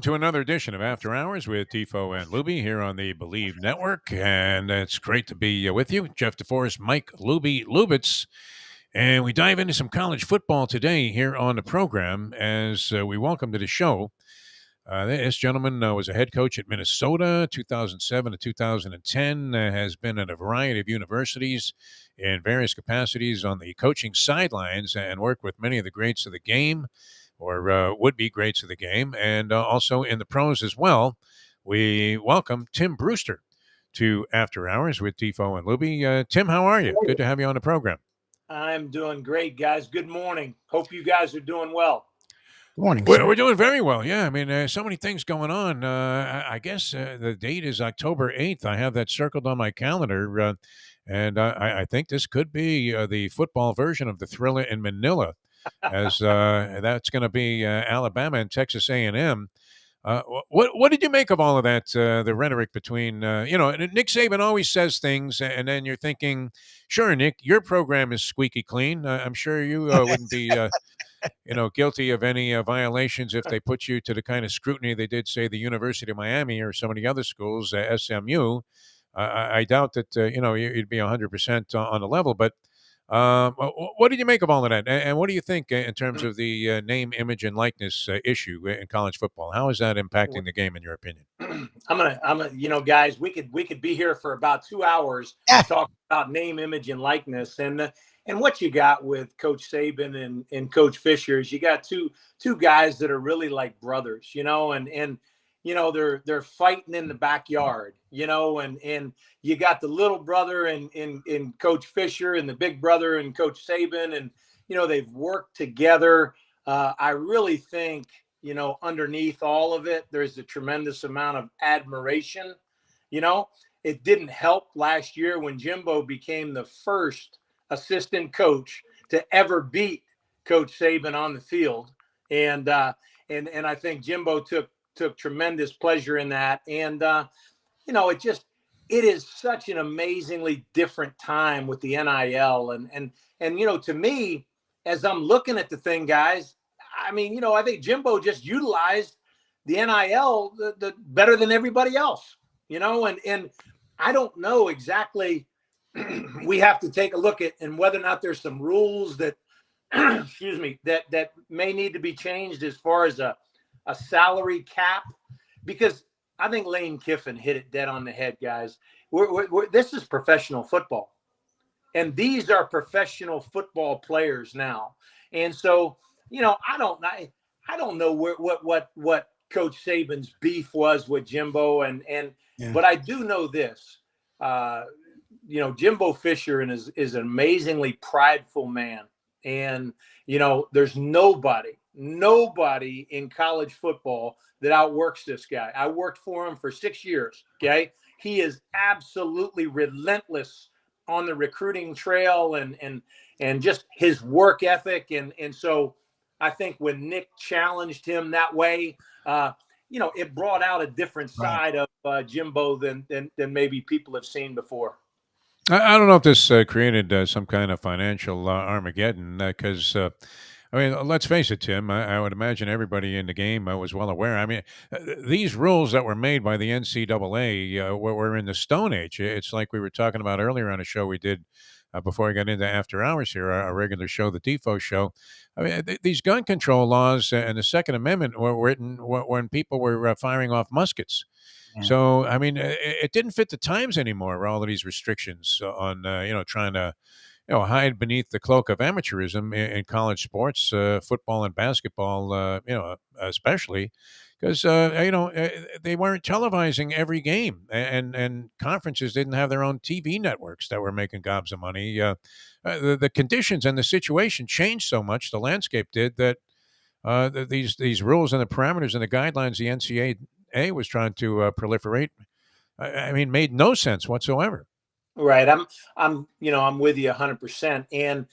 To another edition of After Hours with Defo and Lubie here on the Believe Network. And it's great to be with you. Jeff DeForest, Mike Lubie Lubitz. And we dive into some college football today here on the program as we welcome to the show. This gentleman was a head coach at Minnesota, 2007 to 2010, has been at a variety of universities in various capacities on the coaching sidelines and worked with many of the greats of the game or would-be greats of the game, and also in the pros as well. We welcome Tim Brewster to After Hours with Defo and Lubie. Tim, how are you? Good to have you on the program. I'm doing great, guys. Good morning. Hope you guys are doing well. Good morning, We're doing very well. Yeah, I mean, so many things going on. I guess the date is October 8th. I have that circled on my calendar, and I think this could be the football version of the Thriller in Manila, as that's going to be Alabama and Texas A&M. What did you make of all of that? The rhetoric between Nick Saban always says things, and then you're thinking, sure, Nick, your program is squeaky clean. I'm sure you wouldn't be guilty of any violations if they put you to the kind of scrutiny they did, say, the University of Miami or some of the other schools, SMU. I doubt that you'd be 100% on the level, but. What did you make of all of that, and what do you think in terms of the name, image, and likeness issue in college football? How is that impacting the game, in your opinion? Guys, we could be here for about 2 hours talking about name, image, and likeness, and what you got with Coach Saban and Coach Fisher is you got two guys that are really like brothers, and they're fighting in the backyard, and you got the little brother in Coach Fisher and the big brother in Coach Saban, and they've worked together. I really think underneath all of it, there's a tremendous amount of admiration. It didn't help last year when Jimbo became the first assistant coach to ever beat Coach Saban on the field, and I think Jimbo took tremendous pleasure in that. And, it is such an amazingly different time with the NIL. And to me, as I'm looking at the thing, guys, I mean, I think Jimbo just utilized the NIL the better than everybody else, and I don't know exactly. We have to take a look at and whether or not there's some rules that, excuse me, that may need to be changed as far as a salary cap, because I think Lane Kiffin hit it dead on the head, guys. This is professional football, and these are professional football players now. And so, I don't know what Coach Saban's beef was with Jimbo, but I do know this. Jimbo Fisher is an amazingly prideful man, and there's nobody in college football that outworks this guy. I worked for him for 6 years. Okay. He is absolutely relentless on the recruiting trail and just his work ethic. And so I think when Nick challenged him that way, it brought out a different side of Jimbo than maybe people have seen before. I don't know if this created some kind of financial Armageddon, because I mean, let's face it, Tim. I would imagine everybody in the game was well aware. I mean, these rules that were made by the NCAA were in the Stone Age. It's like we were talking about earlier on a show we did before I got into After Hours here, our regular show, the Defo Show. I mean, these gun control laws and the Second Amendment were written when people were firing off muskets. So, I mean, it didn't fit the times anymore. All of these restrictions on, trying to, hide beneath the cloak of amateurism in college sports, football and basketball, especially because, they weren't televising every game, and conferences didn't have their own TV networks that were making gobs of money. The conditions and the situation changed so much, the landscape did, that these rules and the parameters and the guidelines the NCAA was trying to proliferate, I mean, made no sense whatsoever. Right. I'm with you 100%. And,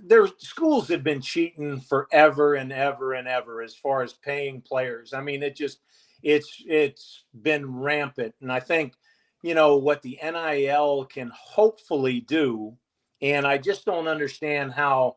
their schools have been cheating forever and ever and ever as far as paying players. I mean, it's been rampant. And I think, what the NIL can hopefully do. And I just don't understand how,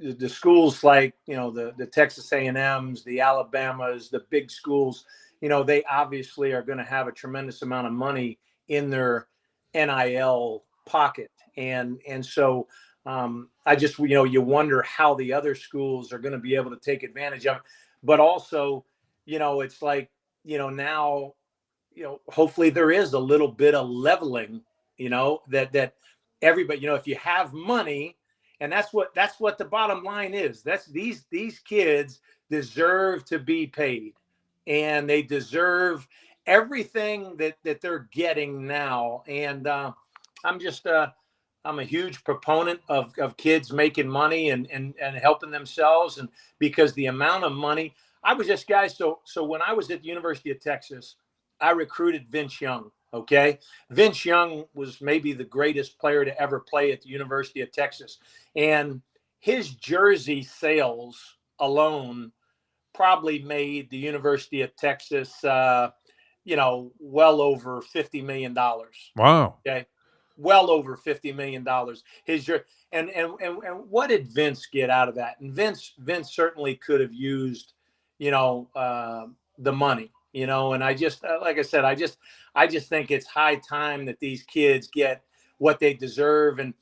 the schools like, the Texas A&Ms, the Alabamas, the big schools, they obviously are going to have a tremendous amount of money in their NIL pocket. And so I just, you wonder how the other schools are going to be able to take advantage of it. But also, it's like, now, hopefully there is a little bit of leveling, that everybody, if you have money, and that's what the bottom line is. That's these kids deserve to be paid, and they deserve everything that they're getting now. And I'm a huge proponent of kids making money and helping themselves, and because the amount of money. I was just, guys. So when I was at the University of Texas, I recruited Vince Young. Okay. Vince Young was maybe the greatest player to ever play at the University of Texas. And his jersey sales alone probably made the University of Texas, well over $50 million. Wow. Okay. Well over $50 million. His jersey. And what did Vince get out of that? And Vince certainly could have used, the money, and I just, like I said, I just think it's high time that these kids get what they deserve. And,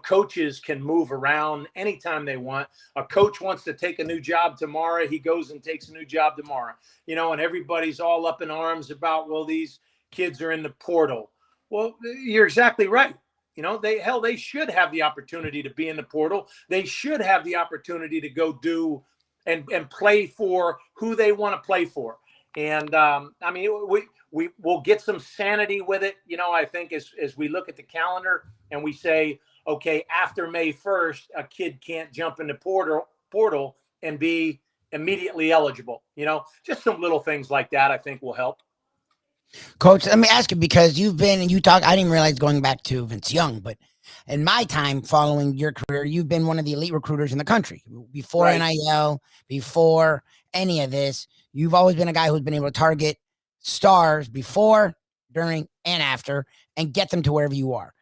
coaches can move around anytime they want. A coach wants to take a new job tomorrow. He goes and takes a new job tomorrow, and everybody's all up in arms about, well, these kids are in the portal. Well, you're exactly right. They should have the opportunity to be in the portal. They should have the opportunity to go do and play for who they want to play for. And we'll get some sanity with it. I think as we look at the calendar and we say, okay, after May 1st, a kid can't jump in the portal and be immediately eligible. Just some little things like that, I think will help. Coach, let me ask you, because you talk, I didn't realize, going back to Vince Young, but in my time following your career, you've been one of the elite recruiters in the country. Before Right. NIL, before any of this, you've always been a guy who's been able to target stars before, during, and after, and get them to wherever you are.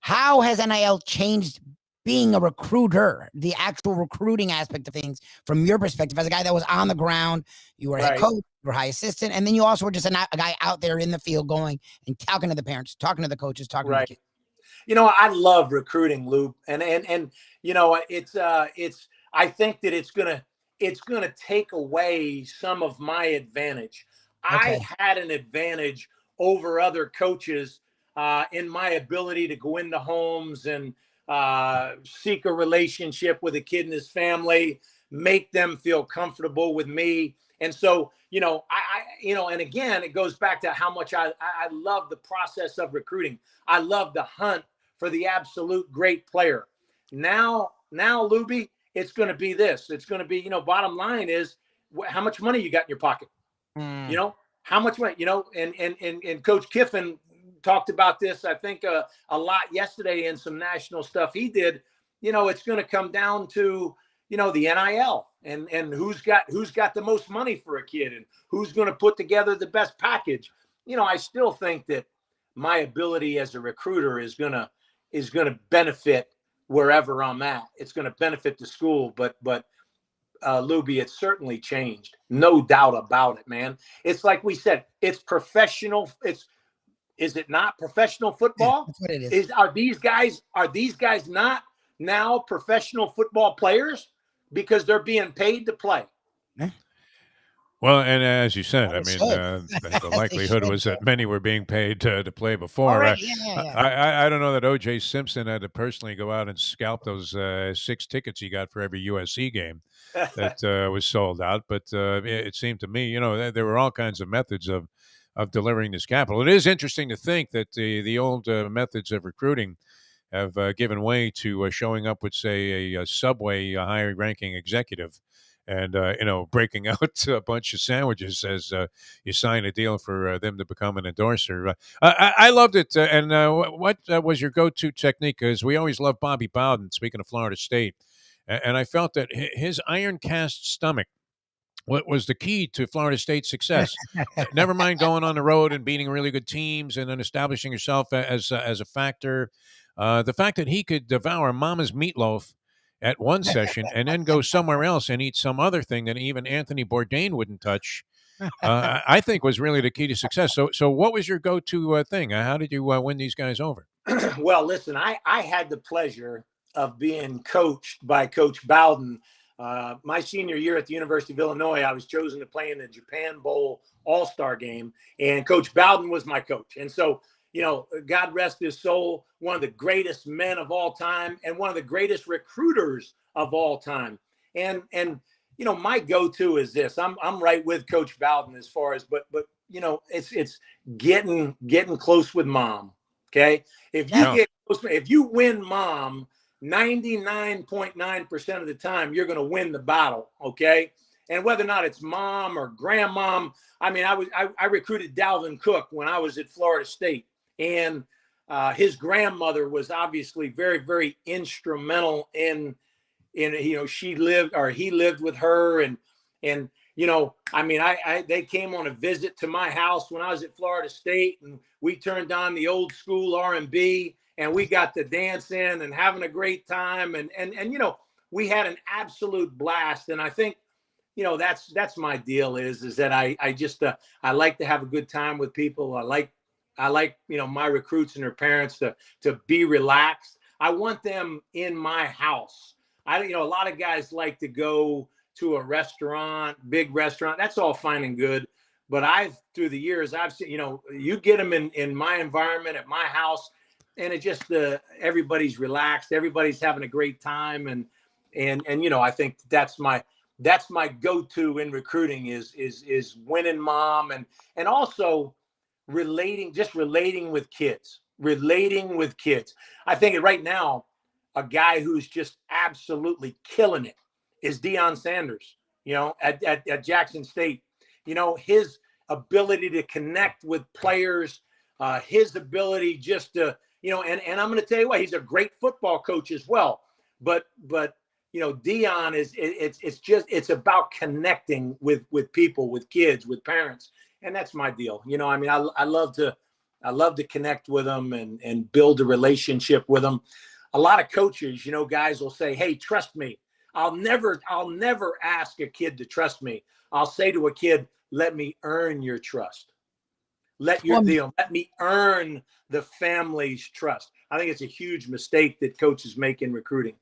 How has NIL changed being a recruiter, the actual recruiting aspect of things, from your perspective as a guy that was on the ground? You were a head Right. coach, you were a high assistant, and then you also were just a guy out there in the field, going and talking to the parents, talking to the coaches, talking to the kids. I love recruiting, Lube, and it's I think that it's gonna take away some of my advantage. Okay. I had an advantage over other coaches in my ability to go into homes and seek a relationship with a kid and his family, make them feel comfortable with me. And so, and again, it goes back to how much I love the process of recruiting. I love the hunt for the absolute great player. Now, Lubie, it's going to be this. It's going to be, bottom line is how much money you got in your pocket. How much money, and Coach Kiffin talked about this, I think, a lot yesterday in some national stuff he did. It's going to come down to, the NIL and who's got the most money for a kid and who's going to put together the best package. I still think that my ability as a recruiter is going to benefit wherever I'm at. It's going to benefit the school, but Lubie, it's certainly changed. No doubt about it, man. It's like we said, it's professional. Is it not professional football? That's what it is. Are these guys not now professional football players because they're being paid to play? Well, and as you said, I mean, Understood. the likelihood was that many were being paid to play before. Alright, yeah. I don't know that O.J. Simpson had to personally go out and scalp those 6 tickets he got for every USC game that was sold out. But it seemed to me, there were all kinds of methods of delivering this capital. It is interesting to think that the old methods of recruiting have given way to showing up with, say, a Subway high-ranking executive and, breaking out a bunch of sandwiches as you sign a deal for them to become an endorser. I loved it. And what was your go-to technique? Because we always loved Bobby Bowden, speaking of Florida State. And I felt that his iron cast stomach what was the key to Florida State's success. Never mind going on the road and beating really good teams and then establishing yourself as a factor. The fact that he could devour Mama's meatloaf at one session and then go somewhere else and eat some other thing that even Anthony Bourdain wouldn't touch, I think was really the key to success. So what was your go-to thing? How did you win these guys over? Well, listen, I had the pleasure of being coached by Coach Bowden. My senior year at the University of Illinois, I was chosen to play in the Japan Bowl All-Star game, and Coach Bowden was my coach. And so, God rest his soul, one of the greatest men of all time and one of the greatest recruiters of all time. And my go-to is this. I'm right with Coach Bowden as far as, but it's getting close with mom. Okay. If you win mom 99.9% of the time, you're going to win the battle. Okay. And whether or not it's mom or grandmom, I mean, I recruited Dalvin Cook when I was at Florida State, and his grandmother was obviously very, very instrumental in he lived with her, and I mean, they came on a visit to my house when I was at Florida State, and we turned on the old school R&B, and we got to dancing and having a great time, and we had an absolute blast. And I think that's my deal is that I just I like to have a good time with people. I like my recruits and their parents to be relaxed. I want them in my house. A lot of guys like to go to a restaurant, big restaurant. That's all fine and good. But through the years, I've seen, you get them in my environment at my house, and it just, everybody's relaxed. Everybody's having a great time. And I think that's my go-to in recruiting is winning mom, and also relating with kids. I think right now, a guy who's just absolutely killing it is Deion Sanders, at Jackson State. His ability to connect with players, his ability just to, and I'm going to tell you what, he's a great football coach as well. But Deion it's about connecting with people, with kids, with parents. And that's my deal. I love to connect with them and build a relationship with them. A lot of coaches, guys will say, "Hey, trust me." I'll never ask a kid to trust me. I'll say to a kid, "Let me earn your trust. Let me earn the family's trust." I think it's a huge mistake that coaches make in recruiting.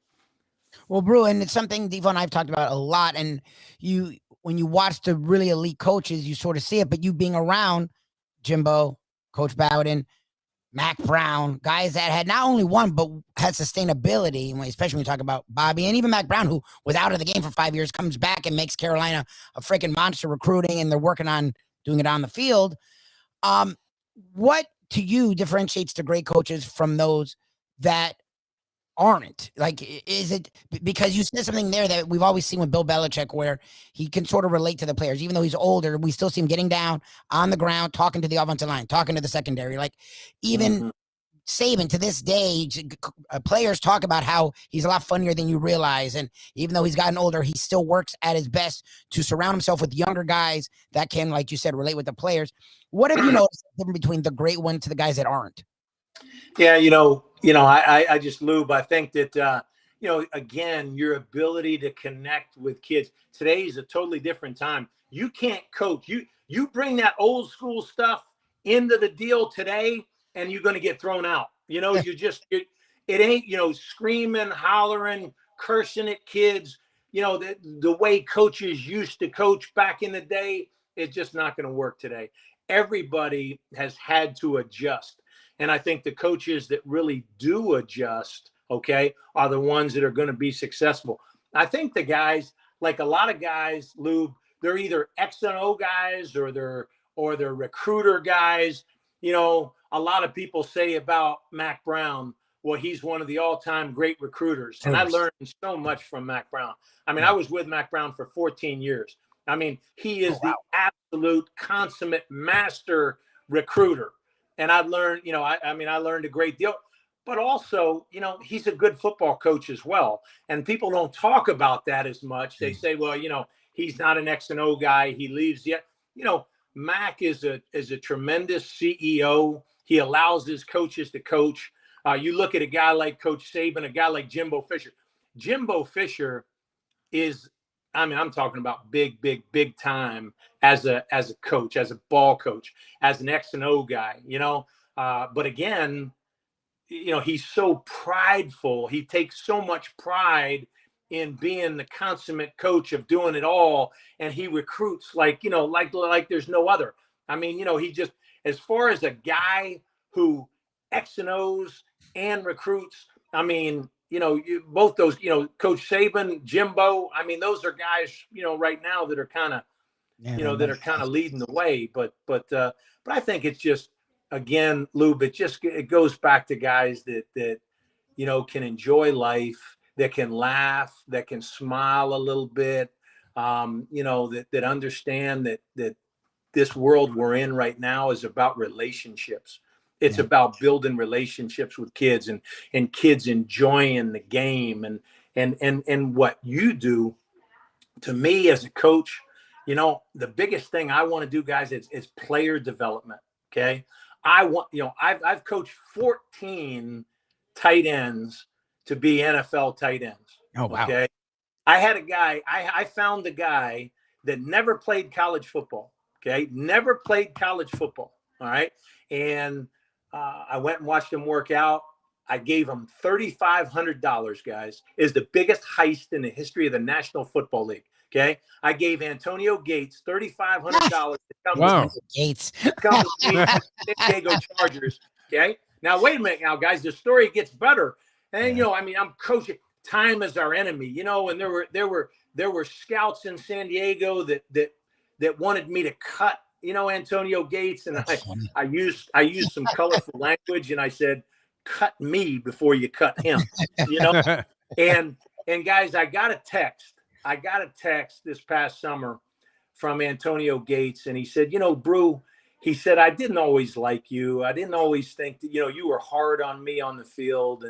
Well, Brew, and it's something Defo and I've talked about a lot. And when you watch the really elite coaches, you sort of see it. But you being around Jimbo, Coach Bowden, Mack Brown, guys that had not only won, but had sustainability, especially when you talk about Bobby and even Mack Brown, who was out of the game for 5 years, comes back and makes Carolina a freaking monster recruiting, and they're working on doing it on the field. What to you differentiates the great coaches from those that aren't? Like, is it because you said something there that we've always seen with Bill Belichick, where he can sort of relate to the players, even though he's older, we still see him getting down on the ground, talking to the offensive line, talking to the secondary. Like, even Saban to this day, players talk about how he's a lot funnier than you realize. And even though he's gotten older, he still works at his best to surround himself with younger guys that can, like you said, relate with the players. What have you noticed between the great ones to the guys that aren't? Yeah, I just, Lube, I think that, again, your ability to connect with kids. Today is a totally different time. You can't coach. You bring that old school stuff into the deal today, and you're going to get thrown out. It ain't, screaming, hollering, cursing at kids. The way coaches used to coach back in the day, it's just not going to work today. Everybody has had to adjust. And I think the coaches that really do adjust, are the ones that are going to be successful. I think the guys, like a lot of guys, Lube, they're either X and O guys or they're recruiter guys. A lot of people say about Mack Brown, well, he's one of the all-time great recruiters. And I learned so much from Mack Brown. I mean, I was with Mack Brown for 14 years. I mean, he is the absolute consummate master recruiter. And I've learned, I learned a great deal, but also, he's a good football coach as well. And people don't talk about that as much. They say, well, he's not an X and O guy. He leaves yet. Mack is a tremendous CEO. He allows his coaches to coach. You look at a guy like Coach Saban, a guy like Jimbo Fisher. Jimbo Fisher is, I mean, I'm talking about big time as a coach, as a ball coach, as an X and O guy, but again, he's so prideful. He takes so much pride in being the consummate coach of doing it all. And he recruits like there's no other. I mean, he just, as far as a guy who X and O's and recruits, I mean, both those, Coach Saban, Jimbo, I mean, those are guys, right now that are kind of, that are kind of leading the way. But I think it's just, again, Lube, it goes back to guys that can enjoy life, that can laugh, that can smile a little bit, that understand that this world we're in right now is about relationships. It's about building relationships with kids and kids enjoying the game and what you do. To me as a coach, the biggest thing I want to do, guys, is player development. Okay. I've coached 14 tight ends to be NFL tight ends. Oh, wow. Okay. I had a guy, I found a guy that never played college football. Okay. Never played college football. All right. And I went and watched him work out. I gave him $3,500, guys. Is the biggest heist in the history of the National Football League. Okay. I gave Antonio Gates $3,500 to come Wow. Gates. Come with me to the San Diego Chargers. Okay. Now, wait a minute now, guys. The story gets better. And, I'm coaching. Time is our enemy, and there were scouts in San Diego that wanted me to cut, Antonio Gates. And I used some colorful language, and I said, cut me before you cut him, and guys, I got a text this past summer from Antonio Gates. And he said, Brew, he said, I didn't always like you. I didn't always think that, you were hard on me on the field.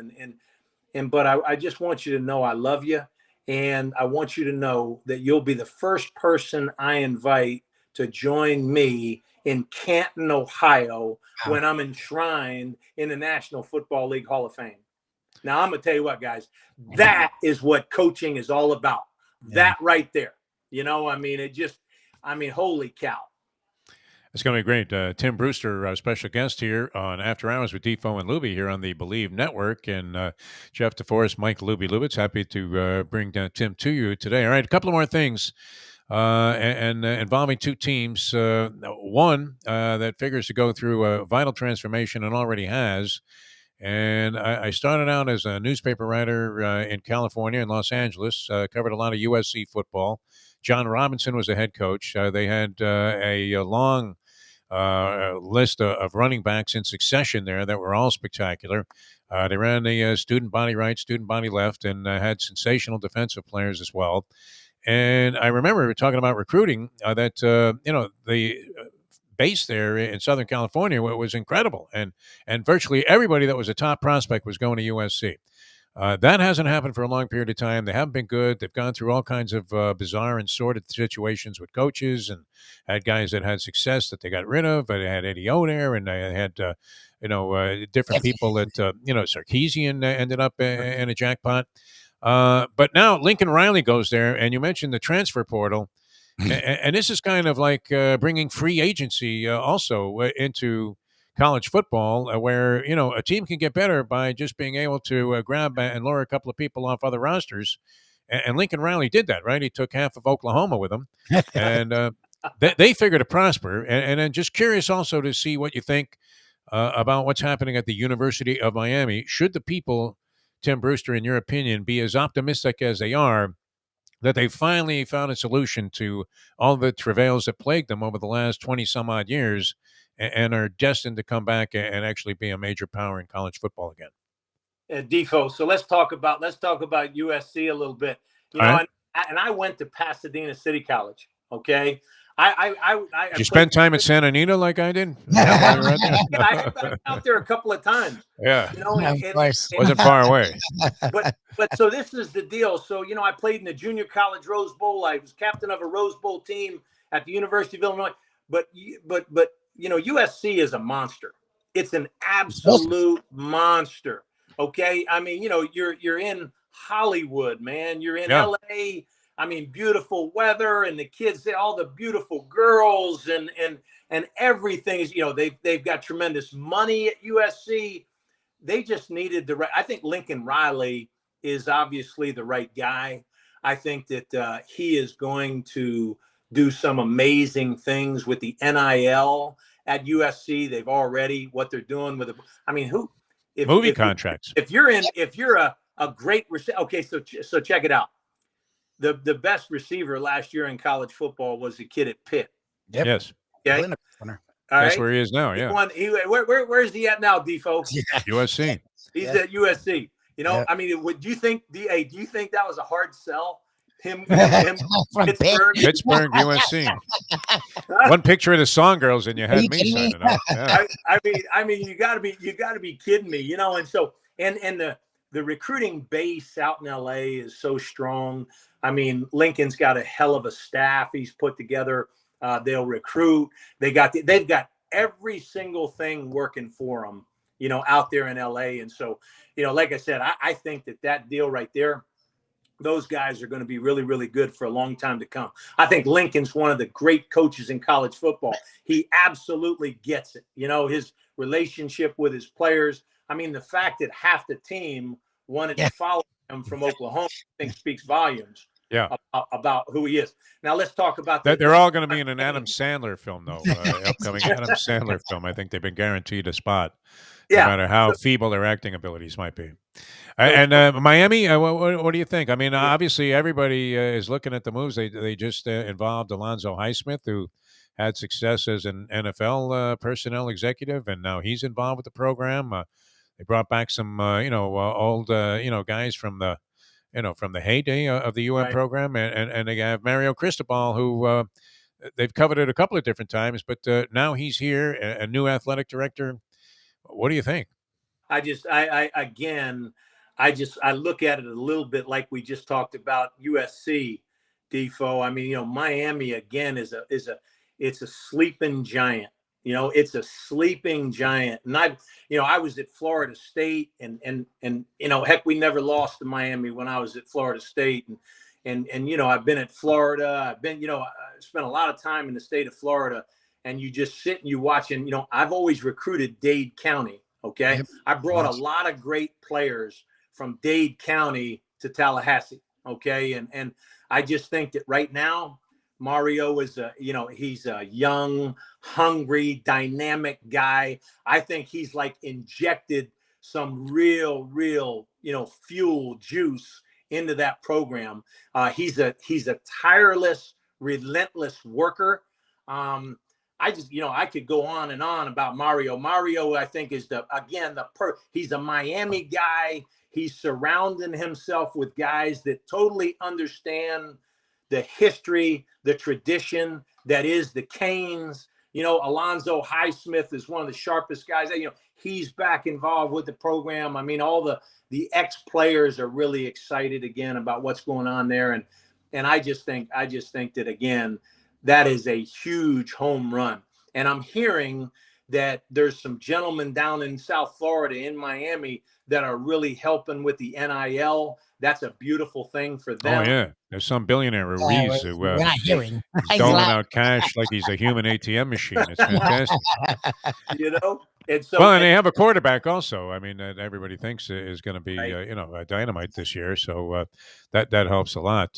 But I just want you to know I love you. And I want you to know that you'll be the first person I invite to join me in Canton, Ohio, when I'm enshrined in the National Football League Hall of Fame. Now, I'm going to tell you what, guys, that is what coaching is all about. That right there. Holy cow. It's going to be great. Tim Brewster, our special guest here on After Hours with Defo and Lubie here on the Believe Network. And Jeff DeForest, Mike Lubie Lubitz, happy to bring Tim to you today. All right, a couple of more things involving two teams. One that figures to go through a vital transformation and already has. And I started out as a newspaper writer in California and Los Angeles, covered a lot of USC football. John Robinson was the head coach. They had a long list of running backs in succession there that were all spectacular. They ran the student body right, student body left, and had sensational defensive players as well. And I remember we were talking about recruiting that, the base there in Southern California was incredible. And virtually everybody that was a top prospect was going to USC. That hasn't happened for a long period of time. They haven't been good. They've gone through all kinds of bizarre and sordid situations with coaches and had guys that had success that they got rid of. They had Eddie O there, and they had, different people that, Sarkisian ended up in a jackpot. But now Lincoln Riley goes there, and you mentioned the transfer portal. And this is kind of like bringing free agency also into college football, where a team can get better by just being able to grab and lure a couple of people off other rosters. And Lincoln Riley did that, right? He took half of Oklahoma with him, and they figure to prosper. And I'm just curious also to see what you think about what's happening at the University of Miami. Should the people, Tim Brewster, in your opinion, be as optimistic as they are, that they finally found a solution to all the travails that plagued them over the last 20 some odd years and are destined to come back and actually be a major power in college football again? Defo, so let's talk about USC a little bit. I went to Pasadena City College. Okay. Did you spend time at Santa Anita like I did? I've been out there a couple of times. Yeah. Wasn't far away. But so this is the deal. So, I played in the Junior College Rose Bowl. I was captain of a Rose Bowl team at the University of Illinois. But USC is a monster. It's an absolute monster. Okay. I mean, you're in Hollywood, man. You're in Yeah. LA. I mean, beautiful weather, and the kids, all the beautiful girls, and everything is, they've got tremendous money at USC. They just needed the right. I think Lincoln Riley is obviously the right guy. I think that he is going to do some amazing things with the NIL at USC. They've already what they're doing with it. I mean, Movie contracts. If you're a great receiver, okay, so check it out. The best receiver last year in college football was the kid at Pitt. Yep. Yes. Okay. That's where he is now. Yeah. Where's he at now, Defo? USC. He's at USC. Yeah. I mean, do you think that was a hard sell? Him Pittsburgh, USC. One picture of the Song Girls, and you had me signing up. Yeah. I mean, you gotta be kidding me, and so and the recruiting base out in LA is so strong. I mean, Lincoln's got a hell of a staff he's put together. They'll recruit. They've got every single thing working for them, out there in LA. And so, like I said, I think that deal right there, those guys are going to be really, really good for a long time to come. I think Lincoln's one of the great coaches in college football. He absolutely gets it. His relationship with his players. I mean, the fact that half the team wanted to follow him from Oklahoma, I think speaks volumes. Yeah, about who he is. Now let's talk about that. They're all going to be in an Adam Sandler film, though. Upcoming Adam Sandler film. I think they've been guaranteed a spot, no matter how feeble their acting abilities might be. And Miami, what do you think? I mean, obviously everybody is looking at the moves. They just involved Alonzo Highsmith, who had success as an NFL personnel executive, and now he's involved with the program. They brought back some, old, guys from the. From the heyday of the UM program, and they have Mario Cristobal, who they've coveted a couple of different times, but now he's here, a new athletic director. What do you think? I look at it a little bit like we just talked about USC, Defo. I mean, Miami again is a sleeping giant. It's a sleeping giant. And I was at Florida State and heck, we never lost to Miami when I was at Florida State. And I've been at Florida. I spent a lot of time in the state of Florida, and you just sit and you watch, and, I've always recruited Dade County. Okay. Yep. I brought a lot of great players from Dade County to Tallahassee. Okay. And I just think that right now, Mario is he's a young, hungry, dynamic guy. I think he's like injected some real, fuel juice into that program. He's a tireless, relentless worker. I could go on and on about Mario. Mario, I think, is he's a Miami guy. He's surrounding himself with guys that totally understand the history, the tradition that is the Canes. Alonzo Highsmith is one of the sharpest guys. He's back involved with the program. I mean, all the ex-players are really excited again about what's going on there. And I just think that, again, that is a huge home run. And I'm hearing that there's some gentlemen down in South Florida, in Miami, that are really helping with the NIL. That's a beautiful thing for them. Oh, yeah. There's some billionaire Ruiz who he's doling out cash like he's a human ATM machine. It's fantastic. And so, and they have a quarterback also. I mean, that everybody thinks is going to be, a dynamite this year. So that helps a lot.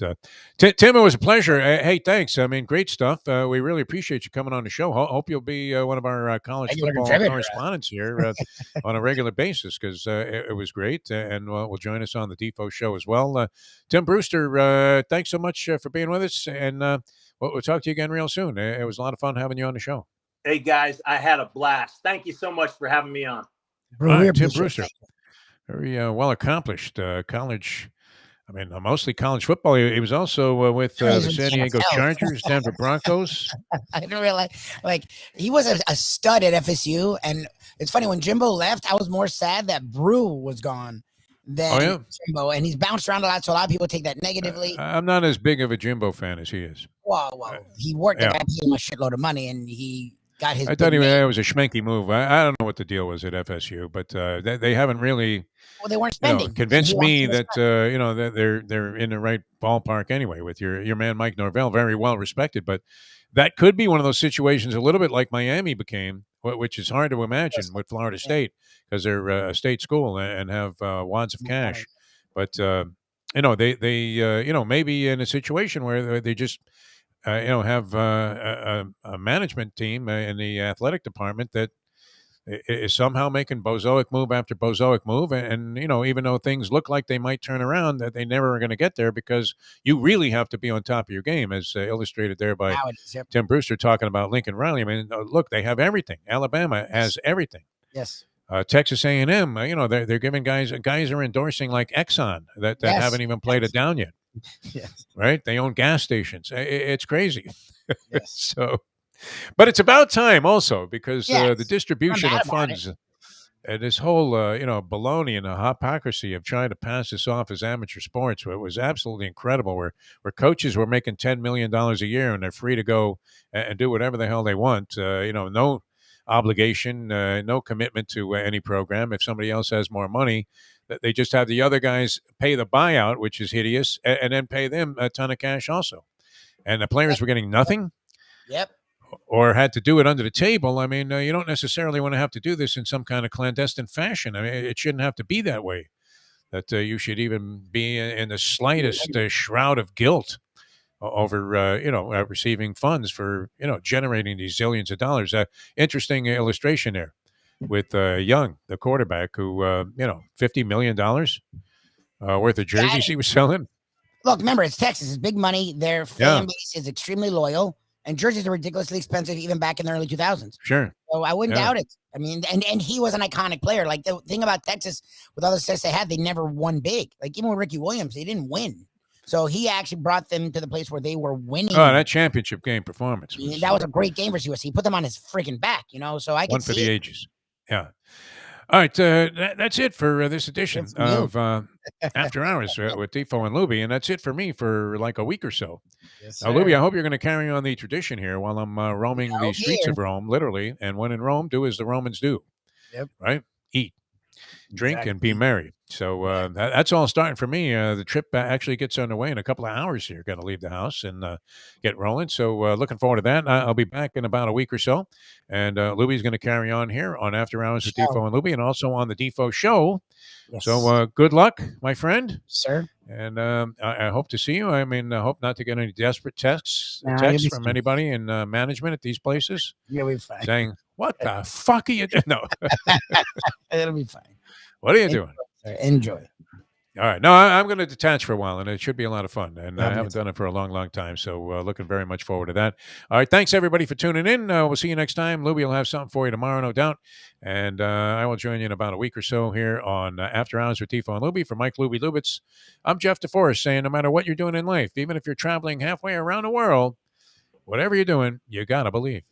Tim, it was a pleasure. Hey, thanks. I mean, great stuff. We really appreciate you coming on the show. Hope you'll be one of our college football correspondents here on a regular basis, because it was great. And will join us on the Defo show as well. Tim Brewster, thanks so much for being with us. And we'll talk to you again real soon. It was a lot of fun having you on the show. Hey, guys, I had a blast. Thank you so much for having me on. Tim Brewster, very well accomplished college. I mean, mostly college football. He was also with the San Diego Chargers, Denver Broncos. I didn't realize, he was a stud at FSU. And it's funny, when Jimbo left, I was more sad that Brew was gone than Jimbo. And he's bounced around a lot, so a lot of people take that negatively. I'm not as big of a Jimbo fan as he is. Well, he worked the guy, paid him a shitload of money, and he got his I big thought it name. was a schmenky move. I don't know what the deal was at FSU, but they haven't really, Well, they weren't spending, and he convinced wants me them to that spend. that they're in the right ballpark anyway. With your man Mike Norvell, very well respected, but that could be one of those situations, a little bit like Miami became, which is hard to imagine with Florida Yeah. State because they're a state school and have wads of cash. But they maybe in a situation where they just have a management team in the athletic department that is somehow making bozoic move after bozoic move, and even though things look like they might turn around, that they never are going to get there because you really have to be on top of your game, as illustrated there by Nowadays, yep. Tim Brewster talking about Lincoln Riley. I mean, look, they have everything. Alabama has everything. Yes. Texas A&M, they're giving guys are endorsing like Exxon that Yes. haven't even played it down yet. Yes. Right? They own gas stations. It's crazy. Yes. So, but it's about time also because Yes. the distribution I'm of mad about funds and this whole baloney and the hypocrisy of trying to pass this off as amateur sports was absolutely incredible. Where coaches were making $10 million a year and they're free to go and do whatever the hell they want. No obligation, no commitment to any program. If somebody else has more money, that they just have the other guys pay the buyout, which is hideous, and then pay them a ton of cash also. And the players were getting nothing. Yep. Or had to do it under the table. I mean, you don't necessarily want to have to do this in some kind of clandestine fashion. I mean, it shouldn't have to be that way. That you should even be in the slightest shroud of guilt over, receiving funds for, generating these zillions of dollars. Interesting illustration there with Young, the quarterback, who, $50 million worth of jerseys he was selling. Look, remember, it's Texas. It's big money. Their fan base is extremely loyal. And jerseys are ridiculously expensive even back in the early 2000s. Sure. So I wouldn't doubt it. I mean, and he was an iconic player. Like the thing about Texas, with all the success they had, they never won big. Like even with Ricky Williams, they didn't win. So he actually brought them to the place where they were winning. Oh, that championship game performance. That was a great game for USC. He put them on his freaking back, so I can see one for the ages. Yeah. All right, that's it for this edition of After Hours with Defo and Lubie, and that's it for me for like a week or so. Yes, now, Lubie, I hope you're going to carry on the tradition here while I'm roaming the streets of Rome, literally. And when in Rome, do as the Romans do. Yep. Right? Eat, drink, and be merry. So that's all starting for me. The trip actually gets underway in a couple of hours here. Got to leave the house and get rolling. So looking forward to that. I'll be back in about a week or so. And Lubie's going to carry on here on After Hours with Defo and Lubie and also on the Defo Show. Yes. So good luck, my friend. Sir. And I hope to see you. I mean, I hope not to get any desperate texts from anybody in management at these places. You'll be fine. Saying, what the fuck are you doing? No. It'll be fine. What are you doing? Enjoy. All right. No, I'm going to detach for a while, and it should be a lot of fun. And I haven't done it for a long, long time, so looking very much forward to that. All right. Thanks, everybody, for tuning in. We'll see you next time. Lubie will have something for you tomorrow, no doubt. And I will join you in about a week or so here on After Hours with Defo and Lubie. For Mike Lubie Lubitz, I'm Jeff DeForest saying no matter what you're doing in life, even if you're traveling halfway around the world, whatever you're doing, you got to believe.